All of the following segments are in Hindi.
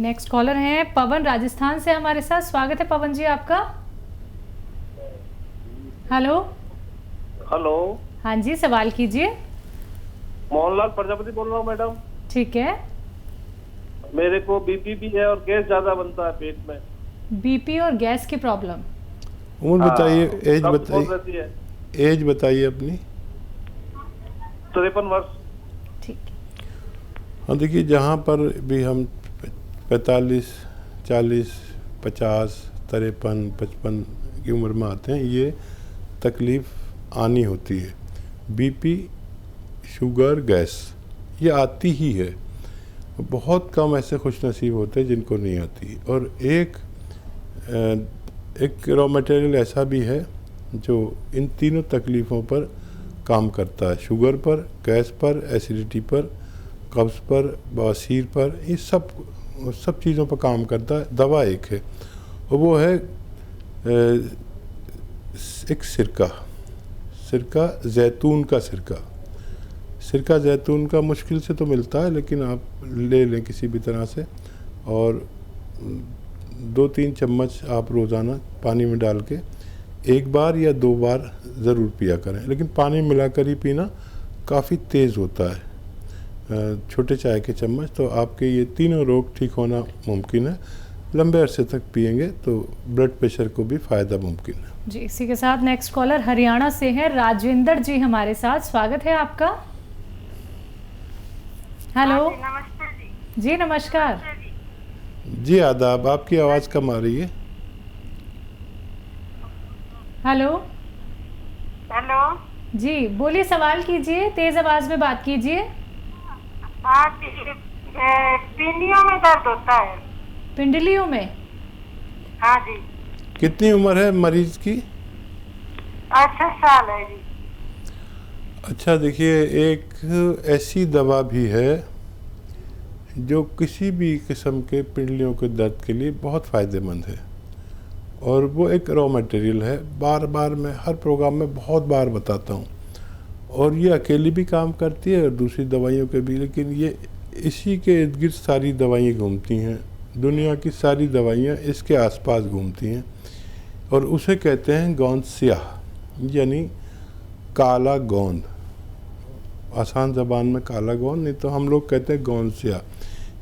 नेक्स्ट कॉलर हैं पवन राजस्थान से हमारे साथ। स्वागत है पवन जी आपका। हेलो। हेलो। हाँ जी, सवाल कीजिए। मोहनलाल प्रजापति बोल रहा हूँ मैडम। ठीक है। मेरे को बीपी भी है और गैस ज्यादा बनता है पेट में। बीपी और गैस की प्रॉब्लम। उम्र बताइए, एज कब्ज बताइए, बहुत रहती है। एज बताइए अपनी। 53 वर्ष। ठीक। हाँ देखिए, जहाँ पर भी हम 45, 40, 50, 53, 55 की उम्र में आते हैं, ये तकलीफ़ आनी होती है। बीपी, शुगर, गैस ये आती ही है। बहुत कम ऐसे खुशनसीब होते हैं जिनको नहीं आती। और एक रॉ मटेरियल ऐसा भी है जो इन तीनों तकलीफ़ों पर काम करता है, शुगर पर, गैस पर, एसिडिटी पर, कब्ज़ पर, बवासीर पर, ये सब चीज़ों पर काम करता है। दवा एक है और वो है एक सिरका जैतून का सिरका जैतून का मुश्किल से तो मिलता है, लेकिन आप ले लें किसी भी तरह से और 2-3 चम्मच आप रोज़ाना पानी में डाल के 1 बार या 2 बार ज़रूर पिया करें, लेकिन पानी मिलाकर ही पीना काफ़ी तेज़ होता है। छोटे चाय के चम्मच, तो आपके ये तीनों रोग ठीक होना मुमकिन है। लंबे अरसे तक पिएंगे तो ब्लड प्रेशर को भी फ़ायदा मुमकिन है जी। इसी के साथ नेक्स्ट कॉलर हरियाणा से है राजेंद्र जी हमारे साथ। स्वागत है आपका। हेलो। नमस्ते जी। जी नमस्कार। जी आदाब। आपकी आवाज़ कम आ रही है। हेलो। हेलो। जी बोलिए, सवाल कीजिए, तेज आवाज में बात कीजिए। हाँ जी, पिंडियों में दर्द होता है। पिंडलियों में? हाँ जी। कितनी उम्र है मरीज की? 68 साल है जी। अच्छा देखिए, एक ऐसी दवा भी है जो किसी भी किस्म के पिंडलियों के दर्द के लिए बहुत फ़ायदेमंद है और वो एक रॉ मटेरियल है। बार बार मैं हर प्रोग्राम में बहुत बार बताता हूँ और ये अकेली भी काम करती है और दूसरी दवाइयों के भी, लेकिन ये इसी के इर्द गिर्द सारी दवाइयाँ घूमती हैं। दुनिया की सारी दवाइयाँ इसके आसपास घूमती हैं और उसे कहते हैं गोंद स्याह, यानी काला गोंद। आसान ज़बान में काला गोंद, नहीं तो हम लोग कहते हैं गोंद स्याह।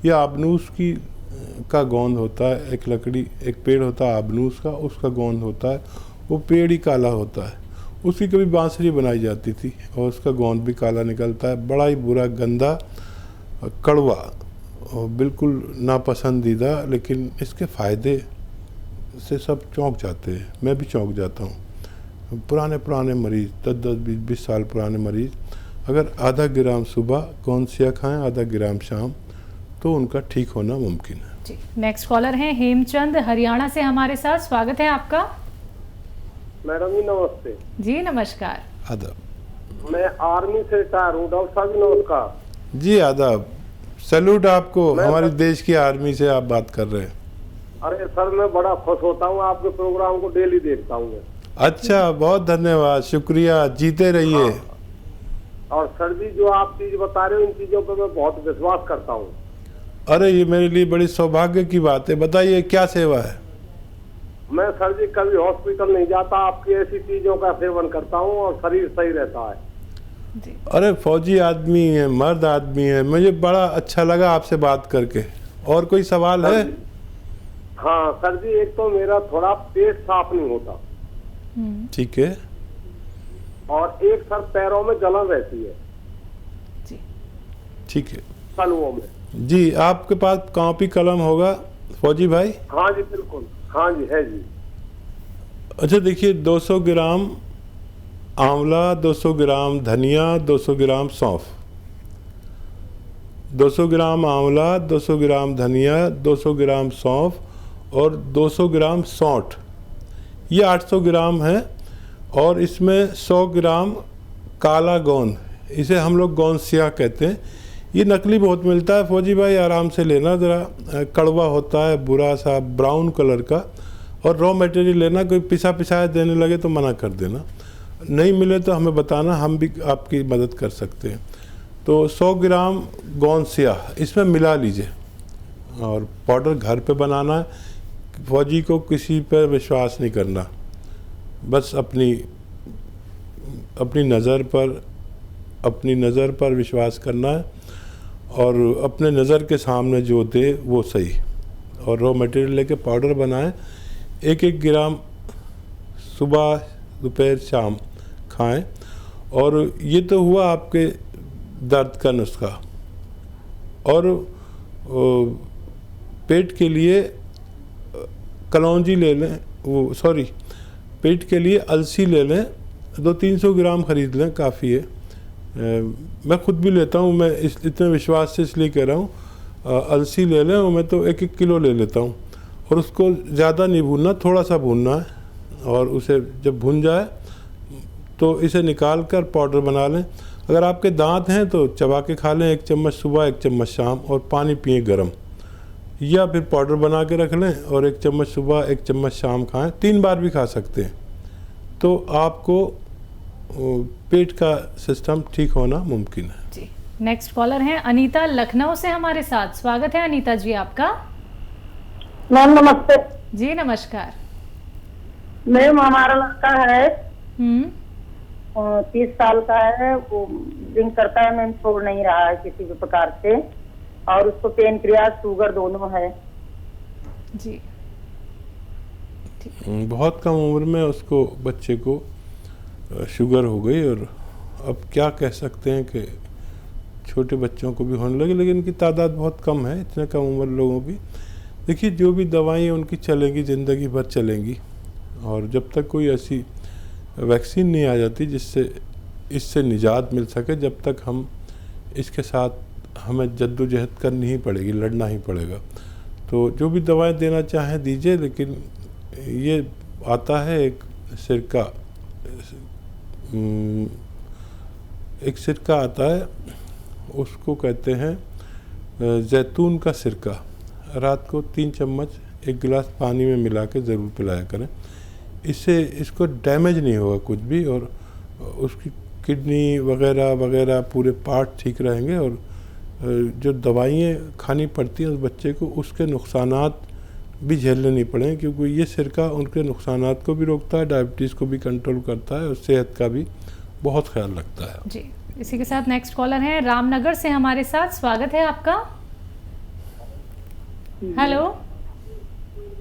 यह आबनूस का गोंद होता है। एक लकड़ी, एक पेड़ होता है आबनूस का, उसका गोंद होता है। वो पेड़ ही काला होता है। उसकी कभी बांसुरी बनाई जाती थी और उसका गोंद भी काला निकलता है। बड़ा ही बुरा, गंदा, कड़वा और बिल्कुल नापसंदीदा, लेकिन इसके फ़ायदे से सब चौंक जाते हैं। मैं भी चौंक जाता हूँ। पुराने मरीज़, 10-10, 20-20 साल पुराने मरीज़ अगर आधा ग्राम सुबह गोंद स्याह खाएँ, आधा ग्राम शाम, तो उनका ठीक होना मुमकिन है जी। नेक्स्ट कॉलर हैं हेमचंद हरियाणा से हमारे साथ। स्वागत है आपका। मैडम जी नमस्ते। जी नमस्कार। आदाब। मैं आर्मी से रिटायर हूँ। डॉक्टर साहब जी नमस्कार। जी आदाब। सैल्यूट आपको। हमारे देश की आर्मी से आप बात कर रहे हैं। अरे सर, मैं बड़ा खुश होता हूँ, आपके प्रोग्राम को डेली देखता हूँ। अच्छा, बहुत धन्यवाद, शुक्रिया, जीते रहिए। हाँ। और सर जी, जो आप चीज बता रहे हो, इन चीजों पर मैं बहुत विश्वास करता हूँ। अरे ये मेरे लिए बड़ी सौभाग्य की बात है। बताइए क्या सेवा है? मैं सर जी कभी हॉस्पिटल नहीं जाता, आपकी ऐसी चीजों का सेवन करता हूँ और शरीर सही रहता है जी। अरे फौजी आदमी है, मर्द आदमी है, मुझे बड़ा अच्छा लगा आपसे बात करके। और कोई सवाल है? हाँ सर जी, एक तो मेरा थोड़ा पेट साफ नहीं होता। ठीक है। और एक सर पैरों में जलन रहती है। जी। ठीक है तलुओं में। जी। आपके पास कॉपी कलम होगा फौजी भाई? हाँ जी बिल्कुल। हाँ जी है जी। अच्छा देखिए, 200 ग्राम आंवला, 200 ग्राम धनिया, 200 ग्राम सौंफ, 200 ग्राम आंवला, 200 ग्राम धनिया, 200 ग्राम सौंफ और 200 ग्राम सौंठ, ये 800 ग्राम है। और इसमें 100 ग्राम काला गोंद, इसे हम लोग गोंद स्याह कहते हैं। ये नकली बहुत मिलता है फौजी भाई, आराम से लेना, ज़रा कड़वा होता है, बुरा सा ब्राउन कलर का। और रॉ मटेरियल लेना, कोई पिसा पिसाया देने लगे तो मना कर देना। नहीं मिले तो हमें बताना, हम भी आपकी मदद कर सकते हैं। तो 100 ग्राम गोंद स्याह इसमें मिला लीजिए और पाउडर घर पे बनाना है। फौजी को किसी पर विश्वास नहीं करना, बस अपनी नज़र पर विश्वास करना है और अपने नज़र के सामने जो दे वो सही। और रॉ मटेरियल लेके पाउडर बनाएं, 1-1 ग्राम सुबह दोपहर शाम खाएं। और ये तो हुआ आपके दर्द का नुस्खा। और पेट के लिए कलौंजी ले लें, पेट के लिए अलसी ले लें, 200-300 ग्राम ख़रीद लें, काफ़ी है। मैं ख़ुद भी लेता हूँ, मैं इतने विश्वास से इसलिए कह रहा हूँ। अलसी ले लें और मैं तो 1-1 किलो ले लेता हूँ। और उसको ज़्यादा नहीं भूनना, थोड़ा सा भूनना है। और उसे जब भुन जाए तो इसे निकाल कर पाउडर बना लें। अगर आपके दांत हैं तो चबा के खा लें, 1 चम्मच सुबह 1 चम्मच शाम, और पानी पिए गर्म। या फिर पाउडर बना के रख लें और 1 चम्मच सुबह 1 चम्मच शाम खाएं, 3 बार भी खा सकते हैं। तो आपको पेट का सिस्टम ठीक होना मुमकिन है। जी, नेक्स्ट कॉलर हैं अनीता लखनऊ से हमारे साथ। स्वागत है अनीता जी आपका। मैम नमस्ते। जी नमस्कार। मैम हमारा लड़का है 30 साल का है, वो ड्रिंक करता है मैम, छोड़ नहीं रहा है किसी भी प्रकार से, और उसको पेनक्रियाज शुगर दोनों है। जी, बहुत कम उम्र में उसको बच्चे को शुगर हो गई। और अब क्या कह सकते हैं कि छोटे बच्चों को भी होने लगे, लेकिन इनकी तादाद बहुत कम है, इतने कम उम्र लोगों की। देखिए, जो भी दवाइयाँ उनकी चलेंगी, ज़िंदगी भर चलेंगी। और जब तक कोई ऐसी वैक्सीन नहीं आ जाती जिससे इससे निजात मिल सके, जब तक हम इसके साथ हमें जद्दोजहद करनी ही पड़ेगी, लड़ना ही पड़ेगा। तो जो भी दवाएं देना चाहें दीजिए, लेकिन ये आता है एक सिरका आता है, उसको कहते हैं जैतून का सिरका। रात को 3 चम्मच 1 गिलास पानी में मिला के ज़रूर पिलाया करें। इससे इसको डैमेज नहीं होगा कुछ भी, और उसकी किडनी वगैरह पूरे पार्ट ठीक रहेंगे। और जो दवाइयाँ खानी पड़ती हैं उस बच्चे को, उसके नुकसानात भी झेलने नहीं पड़े, क्योंकि ये सिरका उनके नुकसानात को भी रोकता है, डायबिटीज़ को भी कंट्रोल करता है और सेहत का भी बहुत ख्याल रखता है। जी, इसी के साथ नेक्स्ट कॉलर हैं रामनगर से हमारे साथ। स्वागत है आपका। हेलो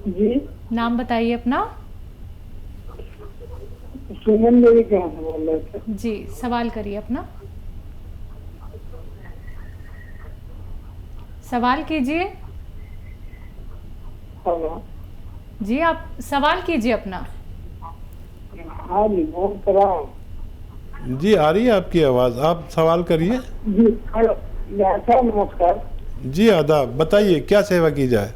जी, नाम बताइए अपना। सुमन देवी कहाँ से बोल रहे थे? जी, सवाल करिए अपना। सवाल कीजिए। हेलो जी, आप सवाल कीजिए अपना। हाँ जी, बोल कर रहा हूँ जी, आ रही है आपकी आवाज़, आप सवाल करिए। जी। हेलो साहब, नमस्कार जी आदाब, बताइए क्या सेवा की जाए।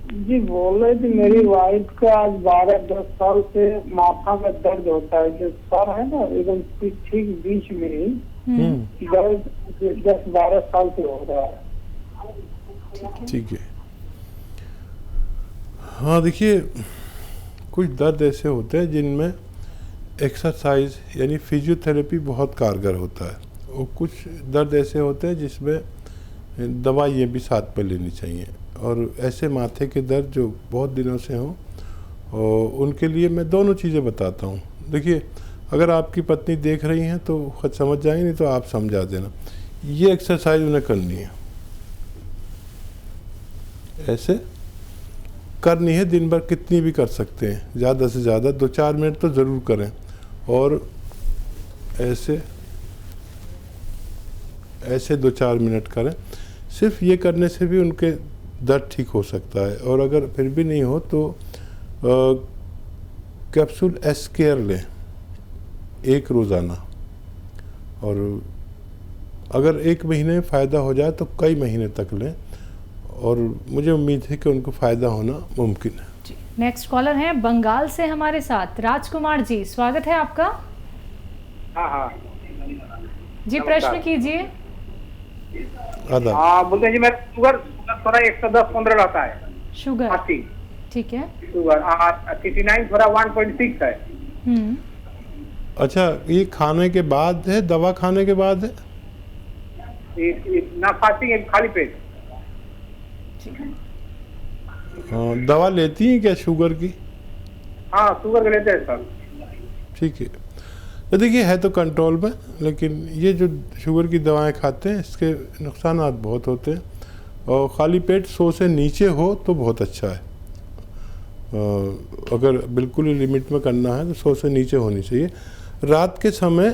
जी, बोल रहे थे मेरी वाइफ का आज 12-10 साल से माथा में दर्द होता है, जो सर है ना एकदम ठीक बीच में ही दर्द 10-12 साल से हो रहा है। ठीक है। हाँ, देखिए, कुछ दर्द ऐसे होते हैं जिनमें एक्सरसाइज यानी फिजियोथेरेपी बहुत कारगर होता है, और कुछ दर्द ऐसे होते हैं जिसमें दवाइयाँ भी साथ में लेनी चाहिए। और ऐसे माथे के दर्द जो बहुत दिनों से हों, और उनके लिए मैं दोनों चीज़ें बताता हूँ। देखिए, अगर आपकी पत्नी देख रही हैं तो खुद समझ जाएंगे, नहीं तो आप समझा देना। ये एक्सरसाइज उन्हें करनी है, ऐसे करनी है, दिन भर कितनी भी कर सकते हैं, ज़्यादा से ज़्यादा 2-4 मिनट तो ज़रूर करें। और ऐसे 2-4 मिनट करें। सिर्फ ये करने से भी उनके दर्द ठीक हो सकता है। और अगर फिर भी नहीं हो तो कैप्सूल एस-केयर लें 1 रोज़ाना। और अगर 1 महीने में फ़ायदा हो जाए तो कई महीने तक लें, और मुझे उम्मीद है कि उनको फ़ायदा होना मुमकिन है। जी, नेक्स्ट कॉलर हैं बंगाल से हमारे साथ राजकुमार जी। स्वागत है आपका। हाँ जी, प्रश्न कीजिए। आदाब। हाँ, बोलते हैं जी, मेरा शुगर थोड़ा 110-15 रहता है। शुगर, 80 ठीक है। शुगर 39 थोड़ा 1.6 है। अच्छा, ये खाने के बाद है, दवा खाने के बाद है? ना फास्टिंग है, खाली पेट। दवा लेती हैं क्या शुगर की? हाँ, शुगर के लेते हैं सर। ठीक है, तो देखिए है तो कंट्रोल में, लेकिन ये जो शुगर की दवाएं खाते हैं इसके नुकसान बहुत होते हैं। और खाली पेट 100 से नीचे हो तो बहुत अच्छा है। अगर बिल्कुल ही लिमिट में करना है तो 100 से नीचे होनी चाहिए। रात के समय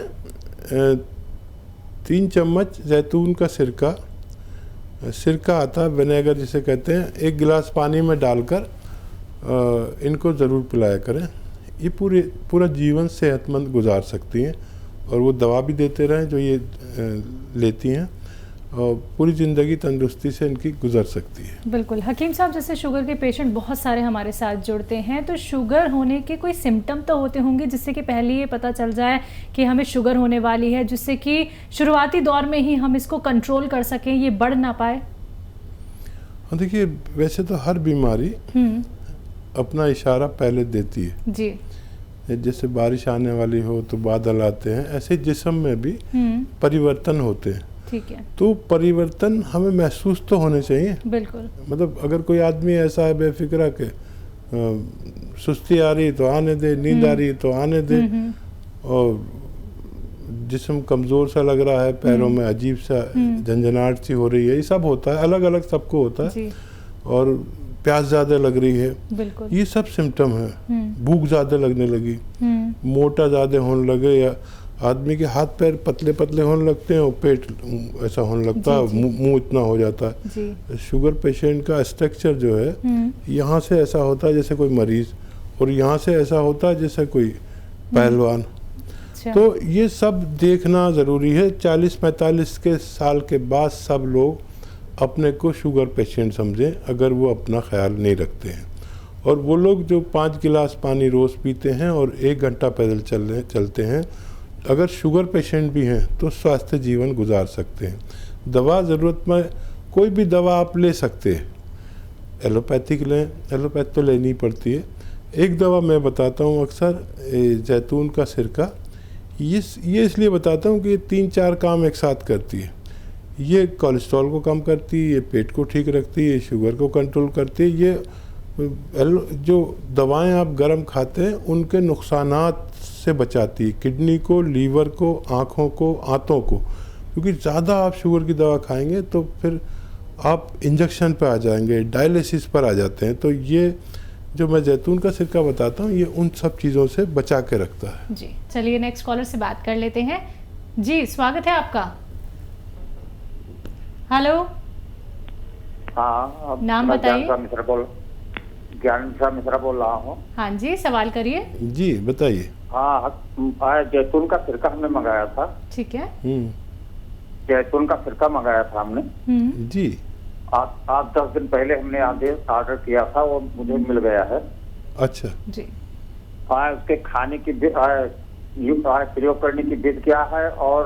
3 चम्मच जैतून का सिरका आता है, विनेगर जिसे कहते हैं, 1 गिलास पानी में डालकर इनको ज़रूर पिलाया करें। ये पूरा जीवन सेहतमंद गुजार सकती हैं और वो दवा भी देते रहें जो ये लेती हैं, और पूरी ज़िंदगी तंदुरुस्ती से इनकी गुजर सकती है। बिल्कुल। हकीम साहब, जैसे शुगर के पेशेंट बहुत सारे हमारे साथ जुड़ते हैं, तो शुगर होने के कोई सिम्टम तो होते होंगे जिससे कि पहले ये पता चल जाए कि हमें शुगर होने वाली है, जिससे कि शुरुआती दौर में ही हम इसको कंट्रोल कर सकें, ये बढ़ ना पाए? हाँ, देखिए वैसे तो हर बीमारी अपना इशारा पहले देती है जी। जैसे बारिश आने वाली हो तो बादल आते हैं, ऐसे जिस्म में भी परिवर्तन होते हैं। ठीक है। तो परिवर्तन हमें महसूस तो होने चाहिए। बिल्कुल। मतलब अगर कोई आदमी ऐसा है बेफिक्रा के सुस्ती आ रही तो आने दे, नींद आ रही तो आने दे, और जिस्म कमज़ोर सा लग रहा है, पैरों में अजीब सा झंझनाहट सी हो रही है, ये सब होता है, अलग अलग सबको होता है जी। और प्यास ज़्यादा लग रही है, बिल्कुल। ये सब सिम्टम है। भूख ज़्यादा लगने लगी, मोटा ज़्यादा होने लगे, या आदमी के हाथ पैर पतले पतले होने लगते हैं और पेट ऐसा होने लगता है, मुंह इतना हो जाता है जी। शुगर पेशेंट का स्ट्रक्चर जो है, यहाँ से ऐसा होता है जैसे कोई मरीज़, और यहाँ से ऐसा होता है जैसे कोई पहलवान। तो ये सब देखना ज़रूरी है। 40-45 के साल के बाद सब लोग अपने को शुगर पेशेंट समझें, अगर वो अपना ख्याल नहीं रखते हैं। और वो लोग जो 5 गिलास पानी रोज़ पीते हैं और 1 घंटा पैदल चलते हैं, अगर शुगर पेशेंट भी हैं तो स्वास्थ्य जीवन गुजार सकते हैं। दवा ज़रूरत में कोई भी दवा आप ले सकते हैं, एलोपैथिक लें, एलोपैथ तो लेनी पड़ती है। एक दवा मैं बताता हूँ अक्सर, जैतून का सिरका, ये इसलिए बताता हूँ कि ये 3-4 काम एक साथ करती है। ये कोलेस्ट्रॉल को कम करती है, ये पेट को ठीक रखती है, ये शुगर को कंट्रोल करती है। ये जो दवाएं आप गर्म खाते हैं उनके नुकसानात से बचाती है, किडनी को, लीवर को, आँखों को, आंतों को, क्योंकि ज़्यादा आप शुगर की दवा खाएंगे तो फिर आप इंजेक्शन पर आ जाएंगे, डायलिसिस पर आ जाते हैं। तो ये जो मैं जैतून का सिरका बताता हूँ, ये उन सब चीज़ों से बचा के रखता है। जी, चलिए नेक्स्ट कॉलर से बात कर लेते हैं। जी, स्वागत है आपका। हेलो। हाँ, नाम बताइए। ज्ञान मिश्रा बोल रहा हूँ। हाँ जी, सवाल करिए। जी बताइए। हाँ, जैतून का सिरका हमने मंगाया था। ठीक है। जैतून का सिरका मंगाया था हमने। जी। आप 10 दिन पहले हमने ऑर्डर किया था, वो मुझे मिल गया है। अच्छा जी। उसके खाने की प्रयोग करने की विधि क्या है, और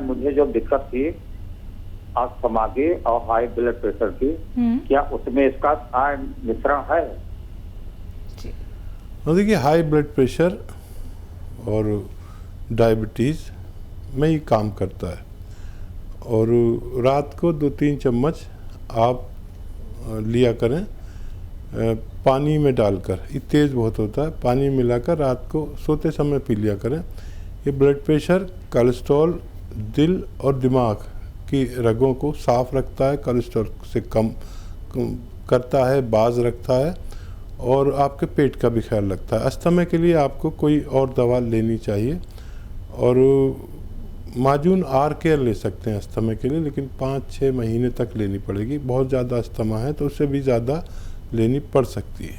मुझे जो दिक्कत थी अस्थमा की और हाई ब्लड प्रेशर की, क्या उसमें इसका मिश्रण है? देखिए हाई ब्लड प्रेशर और डायबिटीज़ में ये काम करता है, और रात को 2-3 चम्मच आप लिया करें पानी में डालकर। ये तेज़ बहुत होता है, पानी मिलाकर रात को सोते समय पी लिया करें। ये ब्लड प्रेशर, कोलेस्ट्रॉल, दिल और दिमाग की रगों को साफ रखता है, कोलेस्ट्रॉल से कम करता है, बाज रखता है, और आपके पेट का भी ख्याल रखता है। अस्थमा के लिए आपको कोई और दवा लेनी चाहिए, और माजून आर केयर ले सकते हैं अस्थमा के लिए, लेकिन 5-6 महीने तक लेनी पड़ेगी। बहुत ज़्यादा अस्थमा है तो उससे भी ज़्यादा लेनी पड़ सकती है।